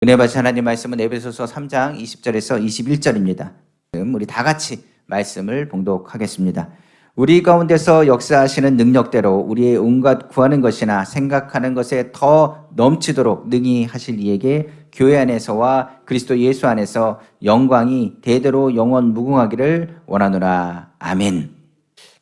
은혜 받으신 하나님 말씀은 에베소서 3장 20절에서 21절입니다. 우리 다 같이 말씀을 봉독하겠습니다. 우리 가운데서 역사하시는 능력대로 우리의 온갖 구하는 것이나 생각하는 것에 더 넘치도록 능히 하실 이에게 교회 안에서와 그리스도 예수 안에서 영광이 대대로 영원 무궁하기를 원하노라. 아멘.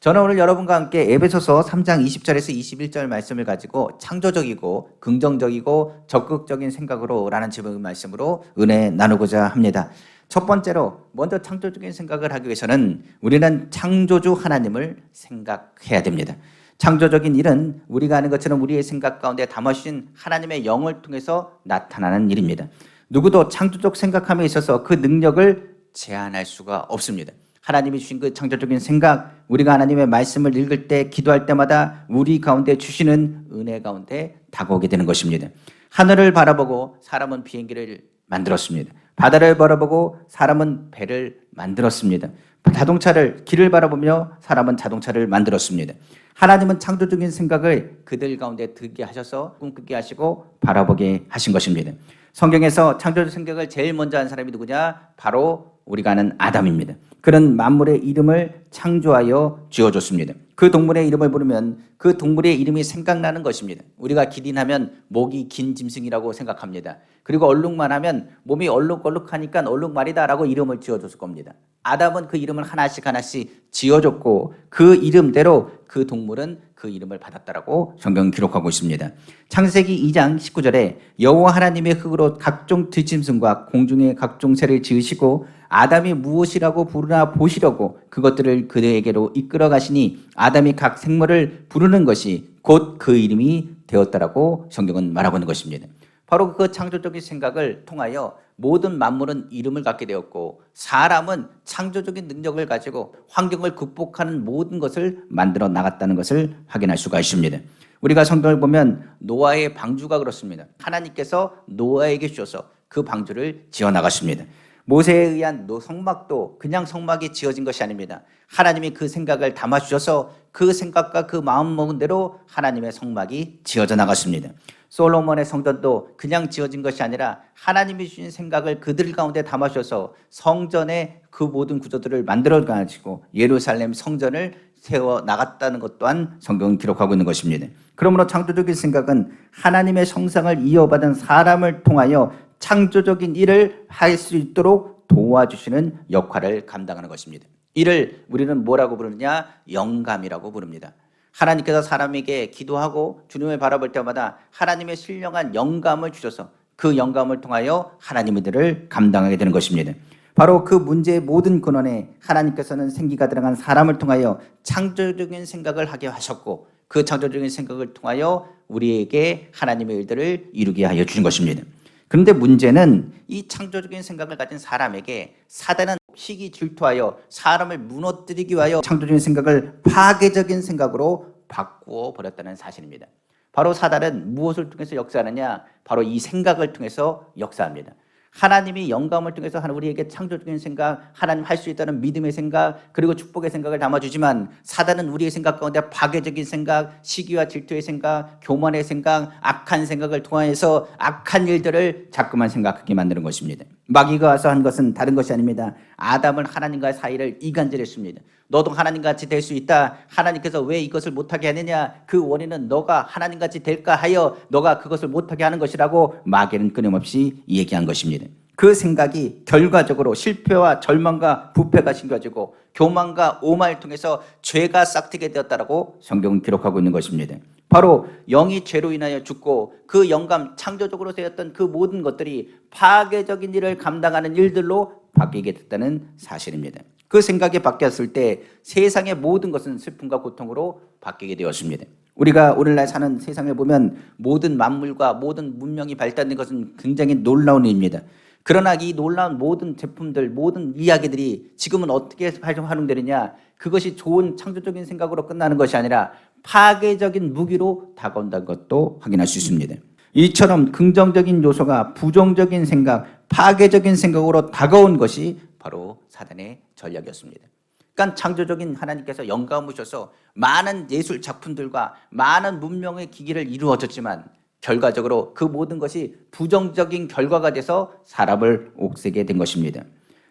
저는 오늘 여러분과 함께 에베소서 3장 20절에서 21절 말씀을 가지고 창조적이고 긍정적이고 적극적인 생각으로 라는 제목의 말씀으로 은혜 나누고자 합니다. 첫 번째로 먼저 창조적인 생각을 하기 위해서는 우리는 창조주 하나님을 생각해야 됩니다. 창조적인 일은 우리가 아는 것처럼 우리의 생각 가운데 담아주신 하나님의 영을 통해서 나타나는 일입니다. 누구도 창조적 생각함에 있어서 그 능력을 제한할 수가 없습니다. 하나님이 주신 그 창조적인 생각, 우리가 하나님의 말씀을 읽을 때, 기도할 때마다 우리 가운데 주시는 은혜 가운데 다가오게 되는 것입니다. 하늘을 바라보고 사람은 비행기를 만들었습니다. 바다를 바라보고 사람은 배를 만들었습니다. 자동차를, 길을 바라보며 사람은 자동차를 만들었습니다. 하나님은 창조적인 생각을 그들 가운데 들게 하셔서 꿈꾸게 하시고 바라보게 하신 것입니다. 성경에서 창조적 생각을 제일 먼저 한 사람이 누구냐? 바로 우리가 아는 아담입니다. 그런 만물의 이름을 창조하여 지어줬습니다. 그 동물의 이름을 부르면 그 동물의 이름이 생각나는 것입니다. 우리가 기린하면 목이 긴 짐승이라고 생각합니다. 그리고 얼룩말 하면 몸이 얼룩얼룩하니까 얼룩말이다라고 이름을 지어줬을 겁니다. 아담은 그 이름을 하나씩 지어줬고 그 이름대로 그 동물은 그 이름을 받았다라고 성경은 기록하고 있습니다. 창세기 2장 19절에 여호와 하나님의 흙으로 각종 들짐승과 공중의 각종 새를 지으시고 아담이 무엇이라고 부르나 보시려고 그것들을 그에게로 이끌어 가시니 아담이 각 생물을 부르는 것이 곧 그 이름이 되었다라고 성경은 말하고 있는 것입니다. 바로 그 창조적인 생각을 통하여 모든 만물은 이름을 갖게 되었고 사람은 창조적인 능력을 가지고 환경을 극복하는 모든 것을 만들어 나갔다는 것을 확인할 수가 있습니다. 우리가 성경을 보면 노아의 방주가 그렇습니다. 하나님께서 노아에게 주셔서 그 방주를 지어나갔습니다. 모세에 의한 성막도 그냥 성막이 지어진 것이 아닙니다. 하나님이 그 생각을 담아주셔서 그 생각과 그 마음 먹은 대로 하나님의 성막이 지어져 나갔습니다. 솔로몬의 성전도 그냥 지어진 것이 아니라 하나님이 주신 생각을 그들 가운데 담아주셔서 성전의 그 모든 구조들을 만들어 가지고 예루살렘 성전을 세워 나갔다는 것 또한 성경은 기록하고 있는 것입니다. 그러므로 창조적인 생각은 하나님의 형상을 이어받은 사람을 통하여 창조적인 일을 할 수 있도록 도와주시는 역할을 감당하는 것입니다. 이를 우리는 뭐라고 부르느냐? 영감이라고 부릅니다. 하나님께서 사람에게 기도하고 주님을 바라볼 때마다 하나님의 신령한 영감을 주셔서 그 영감을 통하여 하나님의 일을 감당하게 되는 것입니다. 바로 그 문제의 모든 근원에 하나님께서는 생기가 들어간 사람을 통하여 창조적인 생각을 하게 하셨고 그 창조적인 생각을 통하여 우리에게 하나님의 일들을 이루게 하여 주신 것입니다. 그런데 문제는 이 창조적인 생각을 가진 사람에게 사단은 시기 질투하여 사람을 무너뜨리기 위하여 창조적인 생각을 파괴적인 생각으로 바꾸어 버렸다는 사실입니다. 바로 사단은 무엇을 통해서 역사하느냐? 바로 이 생각을 통해서 역사합니다. 하나님이 영감을 통해서 우리에게 창조적인 생각, 하나님 할 수 있다는 믿음의 생각, 그리고 축복의 생각을 담아주지만 사단은 우리의 생각 가운데 파괴적인 생각, 시기와 질투의 생각, 교만의 생각, 악한 생각을 통해서 악한 일들을 자꾸만 생각하게 만드는 것입니다. 마귀가 와서 한 것은 다른 것이 아닙니다. 아담은 하나님과의 사이를 이간질했습니다. 너도 하나님같이 될 수 있다. 하나님께서 왜 이것을 못하게 하느냐? 그 원인은 너가 하나님같이 될까 하여 너가 그것을 못하게 하는 것이라고 마귀는 끊임없이 얘기한 것입니다. 그 생각이 결과적으로 실패와 절망과 부패가 생겨지고 교만과 오만을 통해서 죄가 싹트게 되었다라고 성경은 기록하고 있는 것입니다. 바로 영이 죄로 인하여 죽고 그 영감 창조적으로 되었던 그 모든 것들이 파괴적인 일을 감당하는 일들로 바뀌게 됐다는 사실입니다. 그 생각이 바뀌었을 때 세상의 모든 것은 슬픔과 고통으로 바뀌게 되었습니다. 우리가 오늘날 사는 세상에 보면 모든 만물과 모든 문명이 발달된 것은 굉장히 놀라운 일입니다. 그러나 이 놀라운 모든 제품들, 모든 이야기들이 지금은 어떻게 활용되느냐? 그것이 좋은 창조적인 생각으로 끝나는 것이 아니라 파괴적인 무기로 다가온다는 것도 확인할 수 있습니다. 이처럼 긍정적인 요소가 부정적인 생각, 파괴적인 생각으로 다가온 것이 바로 사단의 전략이었습니다. 그러니까 창조적인 하나님께서 영감을 주셔서 많은 예술 작품들과 많은 문명의 기기를 이루어졌지만 결과적으로 그 모든 것이 부정적인 결과가 돼서 사람을 옥죄게 된 것입니다.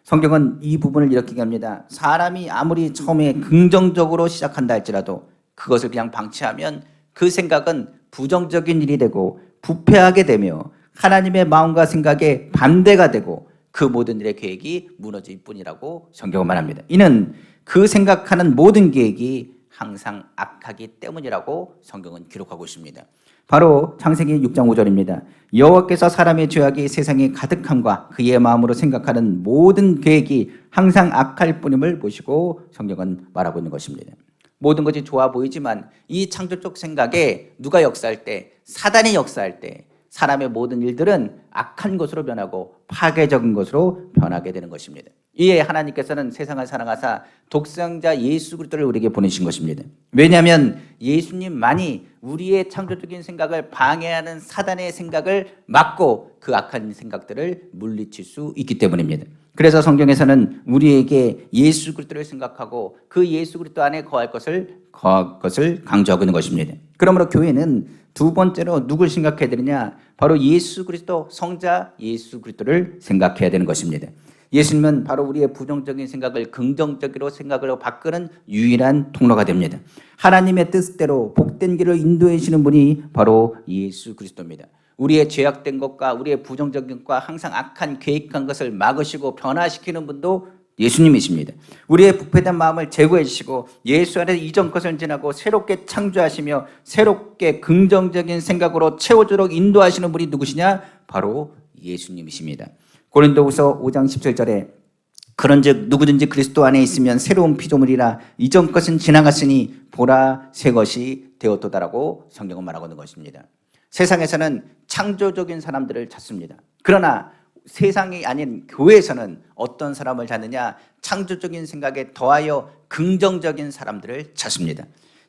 성경은 이 부분을 이렇게 얘기합니다. 사람이 아무리 처음에 긍정적으로 시작한다 할지라도 그것을 그냥 방치하면 그 생각은 부정적인 일이 되고 부패하게 되며 하나님의 마음과 생각에 반대가 되고 그 모든 일의 계획이 무너질 뿐이라고 성경은 말합니다. 이는 그 생각하는 모든 계획이 항상 악하기 때문이라고 성경은 기록하고 있습니다. 바로 창세기 6장 5절입니다. 여호와께서 사람의 죄악이 세상에 가득함과 그의 마음으로 생각하는 모든 계획이 항상 악할 뿐임을 보시고 성경은 말하고 있는 것입니다. 모든 것이 좋아 보이지만 이 창조적 생각에 누가 역사할 때, 사단이 역사할 때 사람의 모든 일들은 악한 것으로 변하고 파괴적인 것으로 변하게 되는 것입니다. 이에 하나님께서는 세상을 사랑하사 독생자 예수 그리스도를 우리에게 보내신 것입니다. 왜냐하면 예수님만이 우리의 창조적인 생각을 방해하는 사단의 생각을 막고 그 악한 생각들을 물리칠 수 있기 때문입니다. 그래서 성경에서는 우리에게 예수 그리스도를 생각하고 그 예수 그리스도 안에 거할 것을 강조하고 있는 것입니다. 그러므로 교회는 두 번째로 누굴 생각해야 되느냐? 바로 예수 그리스도, 성자 예수 그리스도를 생각해야 되는 것입니다. 예수님은 바로 우리의 부정적인 생각을 긍정적으로 생각으로 바꾸는 유일한 통로가 됩니다. 하나님의 뜻대로 복된 길을 인도해 주시는 분이 바로 예수 그리스도입니다. 우리의 죄악된 것과 우리의 부정적인 것과 항상 악한 계획한 것을 막으시고 변화시키는 분도 예수님이십니다. 우리의 부패된 마음을 제거해 주시고 예수 안에 이전 것을 지나고 새롭게 창조하시며 새롭게 긍정적인 생각으로 채워주도록 인도하시는 분이 누구시냐? 바로 예수님이십니다. 고린도후서 5장 17절에 그런즉 누구든지 그리스도 안에 있으면 새로운 피조물이라 이전 것은 지나갔으니 보라 새 것이 되었도다라고 성경은 말하고 있는 것입니다. 세상에서는 창조적인 사람들을 찾습니다. 그러나 세상이 아닌 교회에서는 어떤 사람을 찾느냐? 창조적인 생각에 더하여 긍정적인 사람들을 찾습니다.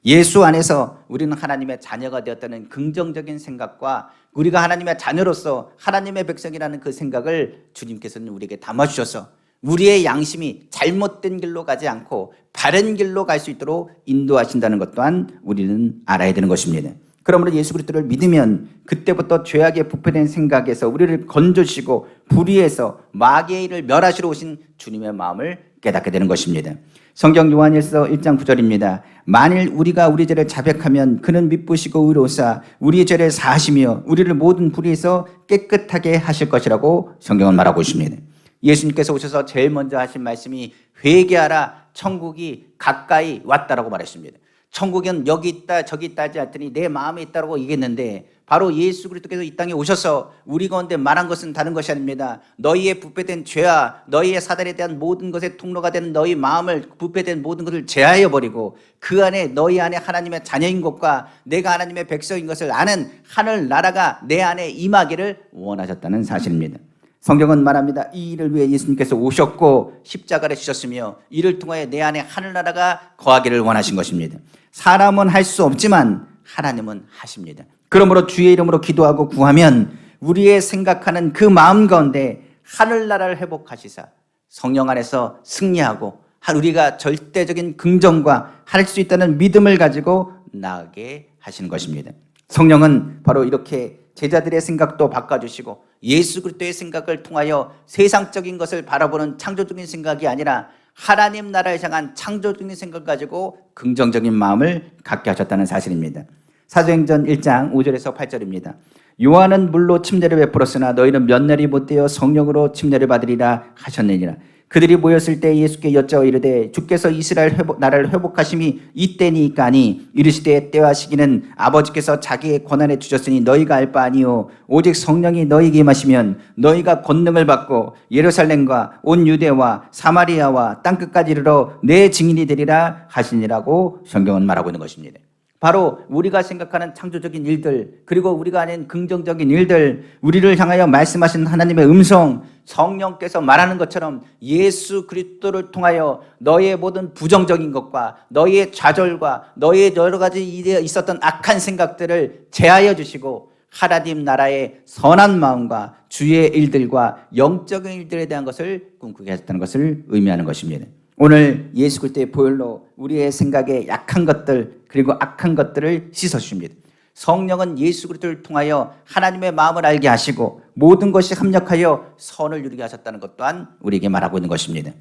예수 안에서 우리는 하나님의 자녀가 되었다는 긍정적인 생각과 우리가 하나님의 자녀로서 하나님의 백성이라는 그 생각을 주님께서는 우리에게 담아주셔서 우리의 양심이 잘못된 길로 가지 않고 바른 길로 갈 수 있도록 인도하신다는 것 또한 우리는 알아야 되는 것입니다. 그러므로 예수 그리스도를 믿으면 그때부터 죄악의 부패된 생각에서 우리를 건져주시고 불의에서 마귀의 일을 멸하시러 오신 주님의 마음을 깨닫게 되는 것입니다. 성경 요한일서 1장 9절입니다. 만일 우리가 우리 죄를 자백하면 그는 미쁘시고 의로우사 우리의 죄를 사하시며 우리를 모든 불의에서 깨끗하게 하실 것이라고 성경은 말하고 있습니다. 예수님께서 오셔서 제일 먼저 하신 말씀이 회개하라, 천국이 가까이 왔다라고 말했습니다. 천국은 여기 있다 저기 있다 하지 않더니 내 마음에 있다라고 얘기했는데 바로 예수 그리스도께서 이 땅에 오셔서 우리 가운데 말한 것은 다른 것이 아닙니다. 너희의 부패된 죄와 너희의 사단에 대한 모든 것의 통로가 되는 너희 마음을 부패된 모든 것을 제하여 버리고 그 안에 너희 안에 하나님의 자녀인 것과 내가 하나님의 백성인 것을 아는 하늘나라가 내 안에 임하기를 원하셨다는 사실입니다. 성경은 말합니다. 이 일을 위해 예수님께서 오셨고 십자가를 지셨으며 이를 통하여 내 안에 하늘나라가 거하기를 원하신 것입니다. 사람은 할 수 없지만 하나님은 하십니다. 그러므로 주의 이름으로 기도하고 구하면 우리의 생각하는 그 마음 가운데 하늘나라를 회복하시사 성령 안에서 승리하고 우리가 절대적인 긍정과 할 수 있다는 믿음을 가지고 나아가게 하시는 것입니다. 성령은 바로 이렇게 제자들의 생각도 바꿔주시고 예수 그리스도의 생각을 통하여 세상적인 것을 바라보는 창조적인 생각이 아니라 하나님 나라를 향한 창조적인 생각을 가지고 긍정적인 마음을 갖게 하셨다는 사실입니다. 사도행전 1장 5절에서 8절입니다. 요한은 물로 침례를 베풀었으나 너희는 면례를 못되어 성령으로 침례를 받으리라 하셨느니라. 그들이 모였을 때 예수께 여짜오 이르되 주께서 이스라엘 나라를 회복하심이 이때니까 하니 이르시되 때와 시기는 아버지께서 자기의 권한에 주셨으니 너희가 알 바 아니요 오직 성령이 너희에게 임하시면 너희가 권능을 받고 예루살렘과 온 유대와 사마리아와 땅끝까지 이르러 내 증인이 되리라 하시니라고 성경은 말하고 있는 것입니다. 바로 우리가 생각하는 창조적인 일들 그리고 우리가 아는 긍정적인 일들 우리를 향하여 말씀하신 하나님의 음성 성령께서 말하는 것처럼 예수 그리스도를 통하여 너희의 모든 부정적인 것과 너희의 좌절과 너희의 여러 가지 일에 있었던 악한 생각들을 제하여 주시고 하나님 나라의 선한 마음과 주의 일들과 영적인 일들에 대한 것을 꿈꾸게 하셨다는 것을 의미하는 것입니다. 오늘 예수 그리스도의 보혈로 우리의 생각에 약한 것들 그리고 악한 것들을 씻어주십니다. 성령은 예수 그리스도를 통하여 하나님의 마음을 알게 하시고 모든 것이 합력하여 선을 이루게 하셨다는 것 또한 우리에게 말하고 있는 것입니다.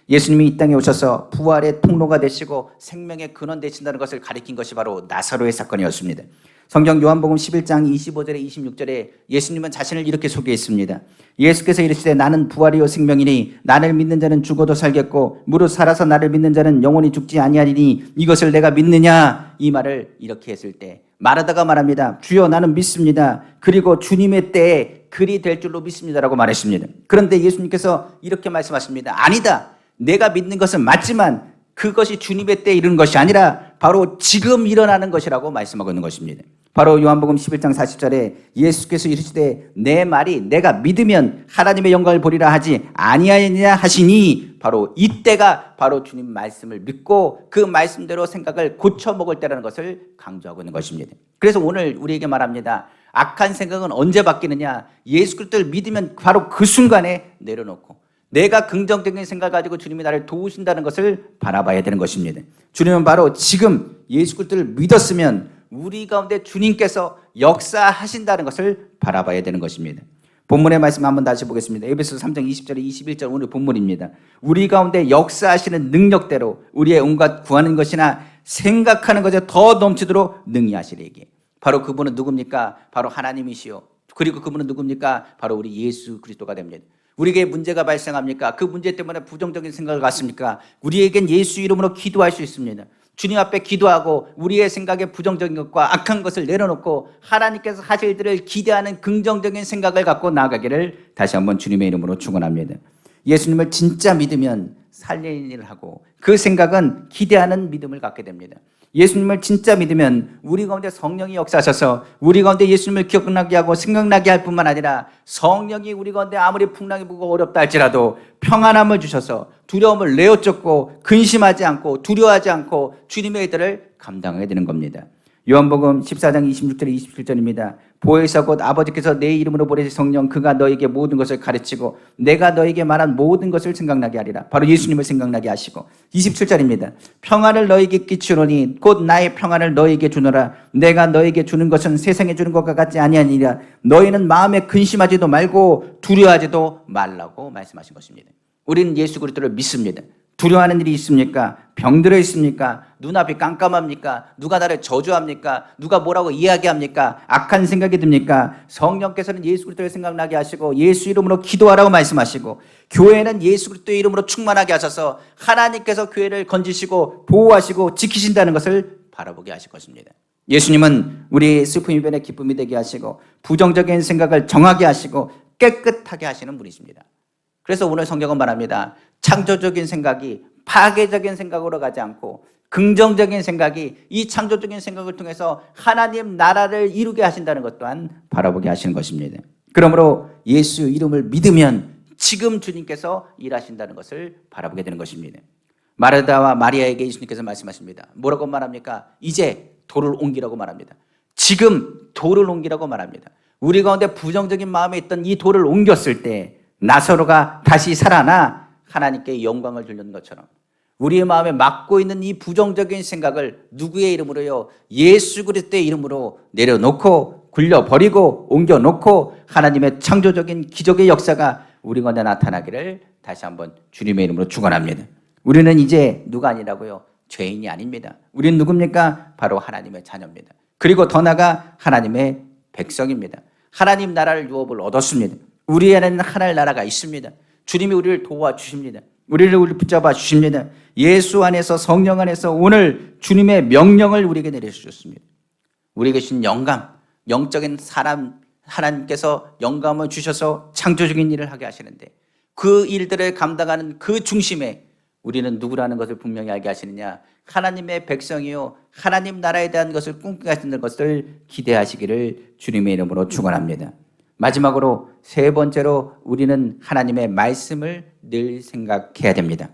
예수님이 이 땅에 오셔서 부활의 통로가 되시고 생명의 근원 되신다는 것을 가리킨 것이 바로 나사로의 사건이었습니다. 성경 요한복음 11장 25절에 26절에 예수님은 자신을 이렇게 소개했습니다. 예수께서 이르시되 나는 부활이요 생명이니 나를 믿는 자는 죽어도 살겠고 무릇 살아서 나를 믿는 자는 영원히 죽지 아니하리니 이것을 내가 믿느냐? 이 말을 이렇게 했을 때 말하다가 말합니다. 주여 나는 믿습니다. 그리고 주님의 때에 그리 될 줄로 믿습니다라고 말했습니다. 그런데 예수님께서 이렇게 말씀하십니다. 아니다. 내가 믿는 것은 맞지만 그것이 주님의 때에 이르는 것이 아니라 바로 지금 일어나는 것이라고 말씀하고 있는 것입니다. 바로 요한복음 11장 40절에 예수께서 이르시되 내 말이 내가 믿으면 하나님의 영광을 보리라 하지 아니하느냐 하시니 바로 이때가 바로 주님 말씀을 믿고 그 말씀대로 생각을 고쳐먹을 때라는 것을 강조하고 있는 것입니다. 그래서 오늘 우리에게 말합니다. 악한 생각은 언제 바뀌느냐? 예수 그리스도를 믿으면 바로 그 순간에 내려놓고 내가 긍정적인 생각을 가지고 주님이 나를 도우신다는 것을 바라봐야 되는 것입니다. 주님은 바로 지금 예수 그리스도를 믿었으면 우리 가운데 주님께서 역사하신다는 것을 바라봐야 되는 것입니다. 본문의 말씀 한번 다시 보겠습니다. 에베소서 3장 20절에 21절 오늘 본문입니다. 우리 가운데 역사하시는 능력대로 우리의 온갖 구하는 것이나 생각하는 것에 더 넘치도록 능히 하시리이기. 바로 그분은 누굽니까? 바로 하나님이시요. 그리고 그분은 누굽니까? 바로 우리 예수 그리스도가 됩니다. 우리에게 문제가 발생합니까? 그 문제 때문에 부정적인 생각을 갖습니까? 우리에겐 예수 이름으로 기도할 수 있습니다. 주님 앞에 기도하고 우리의 생각에 부정적인 것과 악한 것을 내려놓고 하나님께서 하실 일들을 기대하는 긍정적인 생각을 갖고 나아가기를 다시 한번 주님의 이름으로 축원합니다. 예수님을 진짜 믿으면 살리는 일을 하고 그 생각은 기대하는 믿음을 갖게 됩니다. 예수님을 진짜 믿으면 우리 가운데 성령이 역사하셔서 우리 가운데 예수님을 기억나게 하고 생각나게 할 뿐만 아니라 성령이 우리 가운데 아무리 풍랑이 불고 어렵다 할지라도 평안함을 주셔서 두려움을 내어쫓고 근심하지 않고 두려워하지 않고 주님의 일들을 감당하게 되는 겁니다. 요한복음 14장 26절에 27절입니다. 보혜사 곧 아버지께서 내 이름으로 보내신 성령 그가 너에게 모든 것을 가르치고 내가 너에게 말한 모든 것을 생각나게 하리라. 바로 예수님을 생각나게 하시고 27절입니다. 평안을 너에게 끼치노니 곧 나의 평안을 너에게 주노라. 내가 너에게 주는 것은 세상에 주는 것과 같지 아니하니라. 너희는 마음에 근심하지도 말고 두려워하지도 말라고 말씀하신 것입니다. 우리는 예수 그리스도를 믿습니다. 두려워하는 일이 있습니까? 병들어 있습니까? 눈앞이 깜깜합니까? 누가 나를 저주합니까? 누가 뭐라고 이야기합니까? 악한 생각이 듭니까? 성령께서는 예수 그리스도를 생각나게 하시고 예수 이름으로 기도하라고 말씀하시고 교회는 예수 그리스도의 이름으로 충만하게 하셔서 하나님께서 교회를 건지시고 보호하시고 지키신다는 것을 바라보게 하실 것입니다. 예수님은 우리 슬픔 이변의 기쁨이 되게 하시고 부정적인 생각을 정하게 하시고 깨끗하게 하시는 분이십니다. 그래서 오늘 성경은 말합니다. 창조적인 생각이 파괴적인 생각으로 가지 않고 긍정적인 생각이 이 창조적인 생각을 통해서 하나님 나라를 이루게 하신다는 것 또한 바라보게 하시는 것입니다. 그러므로 예수 이름을 믿으면 지금 주님께서 일하신다는 것을 바라보게 되는 것입니다. 마르다와 마리아에게 예수님께서 말씀하십니다. 뭐라고 말합니까? 이제 돌을 옮기라고 말합니다. 지금 돌을 옮기라고 말합니다. 우리 가운데 부정적인 마음에 있던 이 돌을 옮겼을 때 나사로가 다시 살아나 하나님께 영광을 돌리는 것처럼 우리의 마음에 막고 있는 이 부정적인 생각을 누구의 이름으로요? 예수 그리스도의 이름으로 내려놓고 굴려버리고 옮겨놓고 하나님의 창조적인 기적의 역사가 우리 가운데 나타나기를 다시 한번 주님의 이름으로 축원합니다. 우리는 이제 누가 아니라고요? 죄인이 아닙니다. 우리는 누굽니까? 바로 하나님의 자녀입니다. 그리고 더 나아가 하나님의 백성입니다. 하나님 나라를 유업을 얻었습니다. 우리 안에는 하나님 나라가 있습니다. 주님이 우리를 도와주십니다. 우리를 붙잡아 주십니다. 예수 안에서 성령 안에서 오늘 주님의 명령을 우리에게 내려주셨습니다. 우리에게 주신 영감, 영적인 사람 하나님께서 영감을 주셔서 창조적인 일을 하게 하시는데 그 일들을 감당하는 그 중심에 우리는 누구라는 것을 분명히 알게 하시느냐? 하나님의 백성이요 하나님 나라에 대한 것을 꿈꾸게 하시는 것을 기대하시기를 주님의 이름으로 축원합니다. 마지막으로 세 번째로 우리는 하나님의 말씀을 늘 생각해야 됩니다.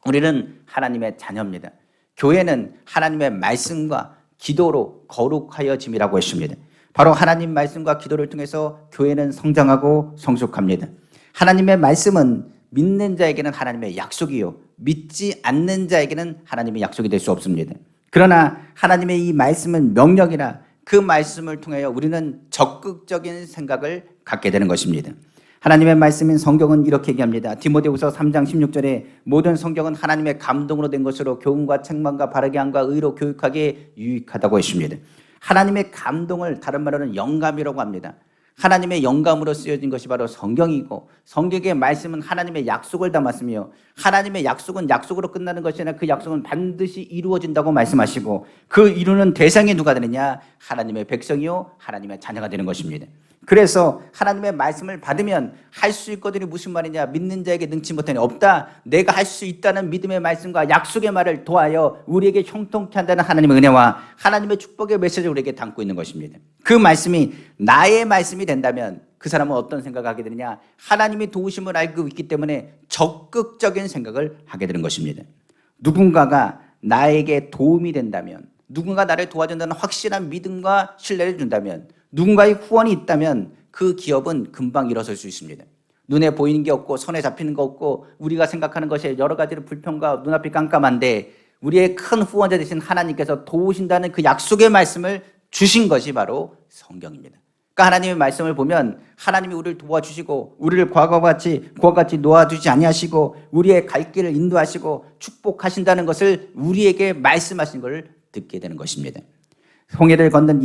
우리는 하나님의 자녀입니다. 교회는 하나님의 말씀과 기도로 거룩하여짐이라고 했습니다. 바로 하나님 말씀과 기도를 통해서 교회는 성장하고 성숙합니다. 하나님의 말씀은 믿는 자에게는 하나님의 약속이요 믿지 않는 자에게는 하나님의 약속이 될 수 없습니다. 그러나 하나님의 이 말씀은 명령이라 그 말씀을 통하여 우리는 적극적인 생각을 갖게 되는 것입니다. 하나님의 말씀인 성경은 이렇게 얘기합니다. 디모데후서 3장 16절에 모든 성경은 하나님의 감동으로 된 것으로 교훈과 책망과 바르게 함과 의로 교육하기에 유익하다고 했습니다. 하나님의 감동을 다른 말로는 영감이라고 합니다. 하나님의 영감으로 쓰여진 것이 바로 성경이고, 성경의 말씀은 하나님의 약속을 담았으며, 하나님의 약속은 약속으로 끝나는 것이 아니라 그 약속은 반드시 이루어진다고 말씀하시고, 그 이루는 대상이 누가 되느냐? 하나님의 백성이요 하나님의 자녀가 되는 것입니다. 그래서 하나님의 말씀을 받으면 할 수 있거든이 무슨 말이냐? 믿는 자에게 능치 못하니 없다. 내가 할 수 있다는 믿음의 말씀과 약속의 말을 도하여 우리에게 형통케 한다는 하나님의 은혜와 하나님의 축복의 메시지를 우리에게 담고 있는 것입니다. 그 말씀이 나의 말씀이 된다면 그 사람은 어떤 생각을 하게 되느냐? 하나님이 도우심을 알고 있기 때문에 적극적인 생각을 하게 되는 것입니다. 누군가가 나에게 도움이 된다면, 누군가 나를 도와준다는 확실한 믿음과 신뢰를 준다면, 누군가의 후원이 있다면 그 기업은 금방 일어설 수 있습니다. 눈에 보이는 게 없고 손에 잡히는 거 없고 우리가 생각하는 것에 여러 가지로 불평과 눈앞이 깜깜한데 우리의 큰 후원자 되신 하나님께서 도우신다는 그 약속의 말씀을 주신 것이 바로 성경입니다. 그러니까 하나님의 말씀을 보면 하나님이 우리를 도와주시고 우리를 과거와 같이 놓아두지 아니하시고 우리의 갈 길을 인도하시고 축복하신다는 것을 우리에게 말씀하신 것을 듣게 되는 것입니다. 홍해를 건넌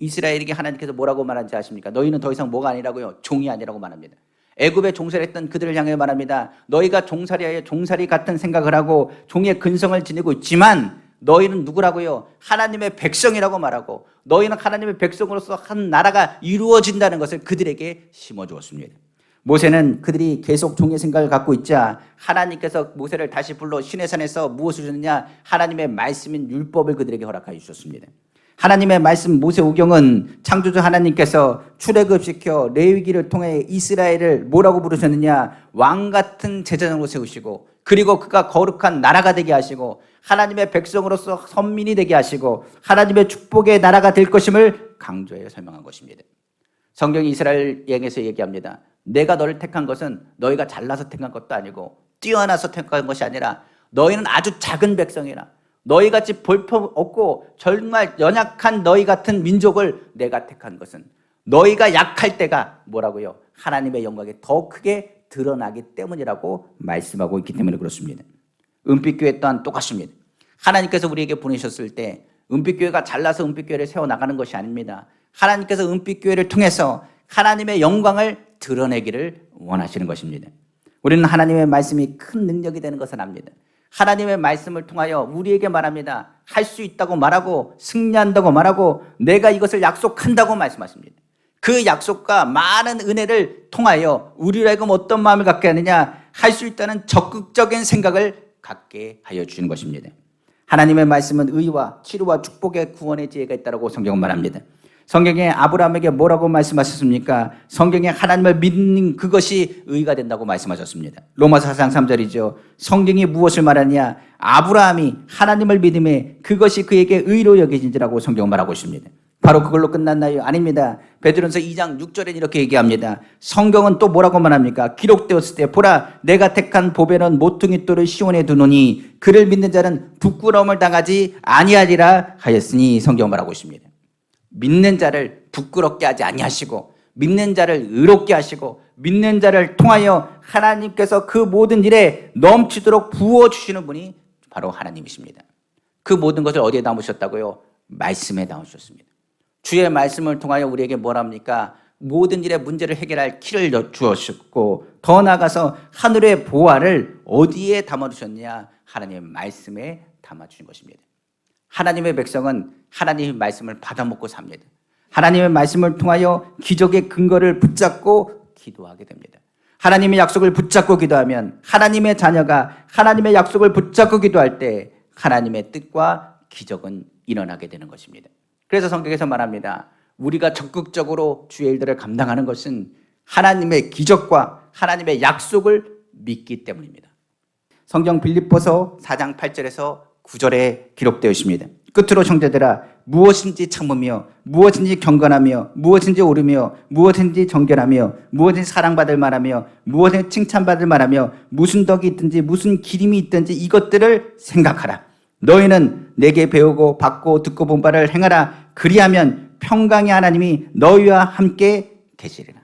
이스라엘에게 하나님께서 뭐라고 말하는지 아십니까? 너희는 더 이상 뭐가 아니라고요? 종이 아니라고 말합니다. 애굽에 종살이했던 그들을 향해 말합니다. 너희가 종살이하여 종살이 같은 생각을 하고 종의 근성을 지니고 있지만 너희는 누구라고요? 하나님의 백성이라고 말하고 너희는 하나님의 백성으로서 한 나라가 이루어진다는 것을 그들에게 심어주었습니다. 모세는 그들이 계속 종의 생각을 갖고 있자 하나님께서 모세를 다시 불러 시내산에서 무엇을 주느냐? 하나님의 말씀인 율법을 그들에게 허락하여 주셨습니다. 하나님의 말씀 모세오경은 창조주 하나님께서 출애굽시켜 레위기를 통해 이스라엘을 뭐라고 부르셨느냐? 왕 같은 제사장으로 세우시고 그리고 그가 거룩한 나라가 되게 하시고 하나님의 백성으로서 선민이 되게 하시고 하나님의 축복의 나라가 될 것임을 강조해 설명한 것입니다. 성경이 이스라엘 향해서 얘기합니다. 내가 너를 택한 것은 너희가 잘나서 택한 것도 아니고 뛰어나서 택한 것이 아니라 너희는 아주 작은 백성이라 너희같이 볼품 없고 정말 연약한 너희 같은 민족을 내가 택한 것은 너희가 약할 때가 뭐라고요? 하나님의 영광이 더 크게 드러나기 때문이라고 말씀하고 있기 때문에 그렇습니다. 은빛교회 또한 똑같습니다. 하나님께서 우리에게 보내셨을 때 은빛교회가 잘나서 은빛교회를 세워나가는 것이 아닙니다. 하나님께서 은빛교회를 통해서 하나님의 영광을 드러내기를 원하시는 것입니다. 우리는 하나님의 말씀이 큰 능력이 되는 것을 압니다. 하나님의 말씀을 통하여 우리에게 말합니다. 할 수 있다고 말하고 승리한다고 말하고 내가 이것을 약속한다고 말씀하십니다. 그 약속과 많은 은혜를 통하여 우리로 하여금 어떤 마음을 갖게 하느냐? 할 수 있다는 적극적인 생각을 갖게 하여 주시는 것입니다. 하나님의 말씀은 의와 치료와 축복의 구원의 지혜가 있다고 성경은 말합니다. 성경에 아브라함에게 뭐라고 말씀하셨습니까? 성경에 하나님을 믿는 그것이 의가 된다고 말씀하셨습니다. 로마서 4장 3절이죠. 성경이 무엇을 말하냐? 아브라함이 하나님을 믿음에 그것이 그에게 의로 여겨진지라고 성경은 말하고 있습니다. 바로 그걸로 끝났나요? 아닙니다. 베드로전서 2장 6절에 이렇게 얘기합니다. 성경은 또 뭐라고 말합니까? 기록되었을 때 보라 내가 택한 보배는 모퉁이 돌을 시온에 두노니 그를 믿는 자는 부끄러움을 당하지 아니하리라 하였으니 성경 말하고 있습니다. 믿는 자를 부끄럽게 하지 아니하시고 믿는 자를 의롭게 하시고 믿는 자를 통하여 하나님께서 그 모든 일에 넘치도록 부어주시는 분이 바로 하나님이십니다. 그 모든 것을 어디에 담으셨다고요? 말씀에 담으셨습니다. 주의 말씀을 통하여 우리에게 뭐랍니까? 모든 일의 문제를 해결할 키를 주었고 더 나아가서 하늘의 보화를 어디에 담아주셨냐? 하나님의 말씀에 담아주신 것입니다. 하나님의 백성은 하나님의 말씀을 받아먹고 삽니다. 하나님의 말씀을 통하여 기적의 근거를 붙잡고 기도하게 됩니다. 하나님의 약속을 붙잡고 기도하면 하나님의 자녀가 하나님의 약속을 붙잡고 기도할 때 하나님의 뜻과 기적은 일어나게 되는 것입니다. 그래서 성경에서 말합니다. 우리가 적극적으로 주의 일들을 감당하는 것은 하나님의 기적과 하나님의 약속을 믿기 때문입니다. 성경 빌립보서 4장 8절에서 9절에 기록되어 있습니다. 끝으로 형제들아 무엇인지 참으며 무엇인지 경건하며 무엇인지 옳으며 무엇인지 정결하며 무엇인지 사랑받을 만하며 무엇인지 칭찬받을 만하며 무슨 덕이 있든지 무슨 기림이 있든지 이것들을 생각하라. 너희는 내게 배우고 받고 듣고 본 바를 행하라. 그리하면 평강의 하나님이 너희와 함께 계시리라.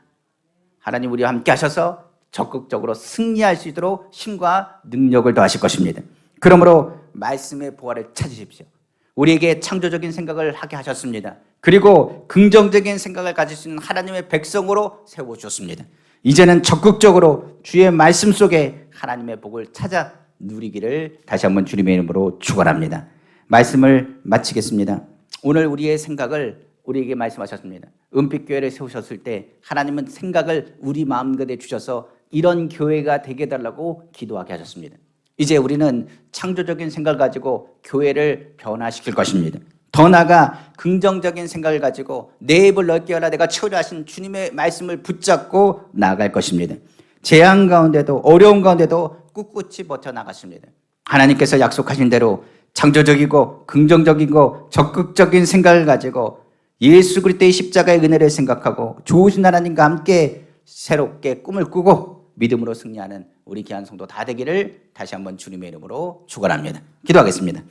하나님 우리와 함께 하셔서 적극적으로 승리할 수 있도록 힘과 능력을 더하실 것입니다. 그러므로 말씀의 보화를 찾으십시오. 우리에게 창조적인 생각을 하게 하셨습니다. 그리고 긍정적인 생각을 가질 수 있는 하나님의 백성으로 세워주셨습니다. 이제는 적극적으로 주의 말씀 속에 하나님의 복을 찾아 누리기를 다시 한번 주님의 이름으로 축원합니다. 말씀을 마치겠습니다. 오늘 우리의 생각을 우리에게 말씀하셨습니다. 은빛교회를 세우셨을 때 하나님은 생각을 우리 마음가에 주셔서 이런 교회가 되게 해달라고 기도하게 하셨습니다. 이제 우리는 창조적인 생각을 가지고 교회를 변화시킬 것입니다. 더 나아가 긍정적인 생각을 가지고 내 입을 넓게 열라 내가 채우려 하신 주님의 말씀을 붙잡고 나아갈 것입니다. 재앙 가운데도 어려운 가운데도 꿋꿋이 버텨나갔습니다. 하나님께서 약속하신 대로 창조적이고 긍정적이고 적극적인 생각을 가지고 예수 그리스도의 십자가의 은혜를 생각하고 좋으신 하나님과 함께 새롭게 꿈을 꾸고 믿음으로 승리하는 우리 귀한 성도 다 되기를 다시 한번 주님의 이름으로 축원합니다. 기도하겠습니다.